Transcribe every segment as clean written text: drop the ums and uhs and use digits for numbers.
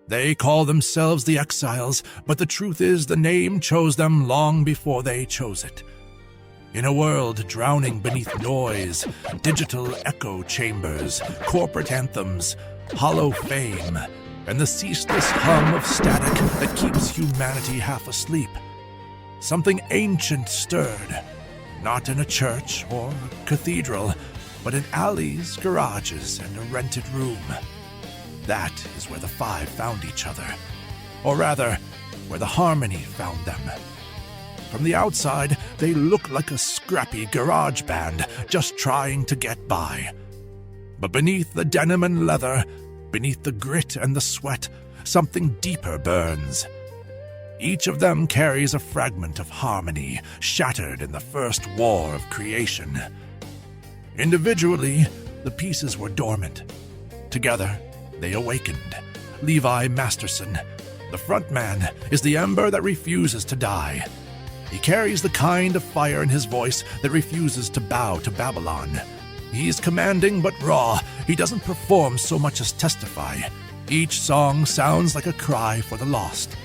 They call themselves the Exiles, but the truth is the name chose them long before they chose it. In a world drowning beneath noise, digital echo chambers, corporate anthems, hollow fame, and the ceaseless hum of static that keeps humanity half asleep, something ancient stirred, not in a church or a cathedral, but in alleys, garages, and a rented room. That is where the five found each other, or rather, where the harmony found them. From the outside, they look like a scrappy garage band just trying to get by. But beneath the denim and leather, beneath the grit and the sweat, something deeper burns. Each of them carries a fragment of harmony shattered in the first war of creation. Individually, the pieces were dormant. Together, they awakened. Levi Masterson, the frontman, is the ember that refuses to die. He carries the kind of fire in his voice that refuses to bow to Babylon. He's commanding but raw. He doesn't perform so much as testify. Each song sounds like a cry for the lost.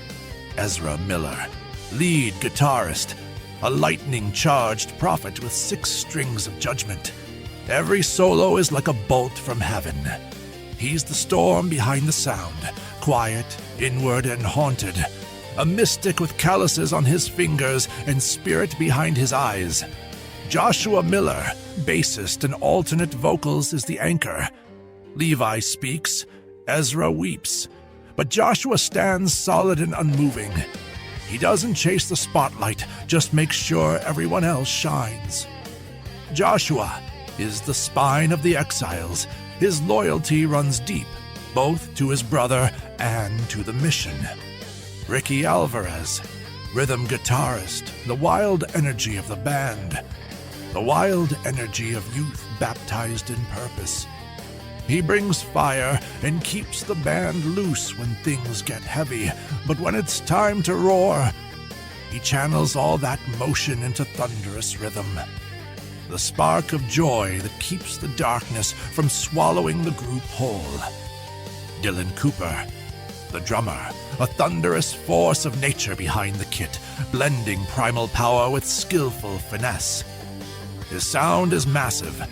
Ezra Miller, lead guitarist, a lightning-charged prophet with 6 strings of judgment. Every solo is like a bolt from heaven. He's the storm behind the sound, quiet, inward, and haunted. A mystic with calluses on his fingers and spirit behind his eyes. Joshua Miller, bassist and alternate vocals, is the anchor. Levi speaks, Ezra weeps, but Joshua stands solid and unmoving. He doesn't chase the spotlight, just makes sure everyone else shines. Joshua is the spine of the Exiles. His loyalty runs deep, both to his brother and to the mission. Ricky Alvarez, rhythm guitarist, the wild energy of the band, the wild energy of youth baptized in purpose. He brings fire and keeps the band loose when things get heavy, but when it's time to roar, he channels all that motion into thunderous rhythm. The spark of joy that keeps the darkness from swallowing the group whole. Dylan Cooper, the drummer, a thunderous force of nature behind the kit, blending primal power with skillful finesse. His sound is massive,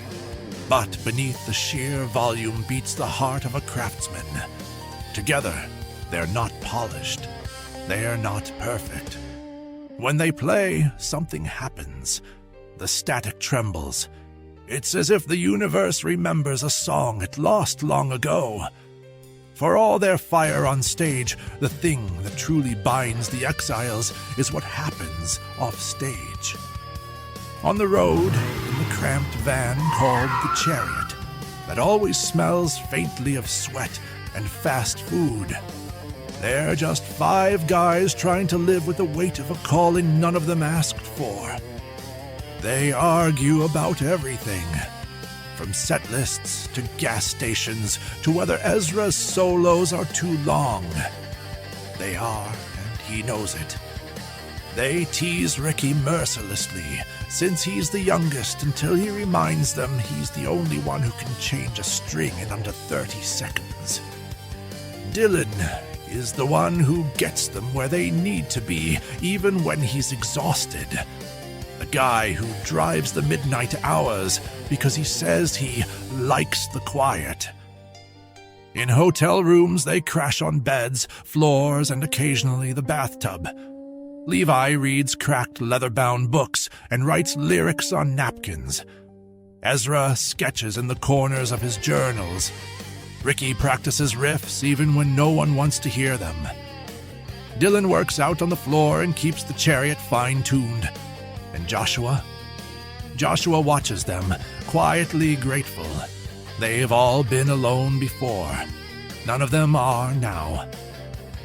but beneath the sheer volume beats the heart of a craftsman. Together, they're not polished. They're not perfect. When they play, something happens. The static trembles. It's as if the universe remembers a song it lost long ago. For all their fire on stage, the thing that truly binds the Exiles is what happens off stage. On the road, in the cramped van called the Chariot, that always smells faintly of sweat and fast food, they're just 5 guys trying to live with the weight of a calling none of them asked for. They argue about everything, from set lists to gas stations to whether Ezra's solos are too long. They are, and he knows it. They tease Ricky mercilessly, since he's the youngest, until he reminds them he's the only one who can change a string in under 30 seconds. Dylan is the one who gets them where they need to be, even when he's exhausted. The guy who drives the midnight hours because he says he likes the quiet. In hotel rooms, they crash on beds, floors, and occasionally the bathtub. Levi reads cracked leather-bound books and writes lyrics on napkins. Ezra sketches in the corners of his journals. Ricky practices riffs even when no one wants to hear them. Dylan works out on the floor and keeps the Chariot fine-tuned. And Joshua watches them, quietly grateful. They've all been alone before. None of them are now.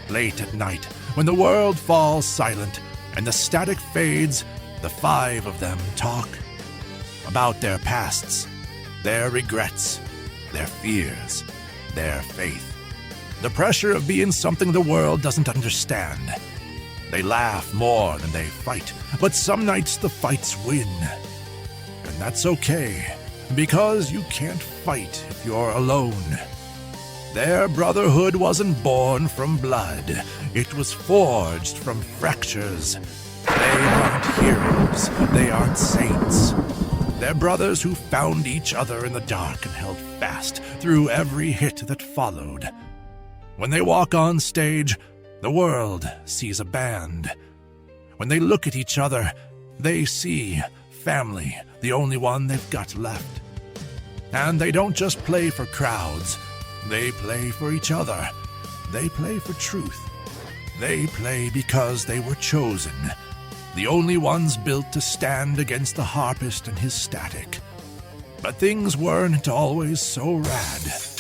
Late at night, when the world falls silent and the static fades, the 5 of them talk about their pasts, their regrets, their fears, their faith. The pressure of being something the world doesn't understand. They laugh more than they fight, but some nights the fights win. And that's okay, because you can't fight if you're alone. Their brotherhood wasn't born from blood. It was forged from fractures. They aren't heroes. They aren't saints. They're brothers who found each other in the dark and held fast through every hit that followed. When they walk on stage, the world sees a band. When they look at each other, they see family, the only one they've got left. And they don't just play for crowds. They play for each other. They play for truth. They play because they were chosen. The only ones built to stand against the harpist and his static. But things weren't always so rad.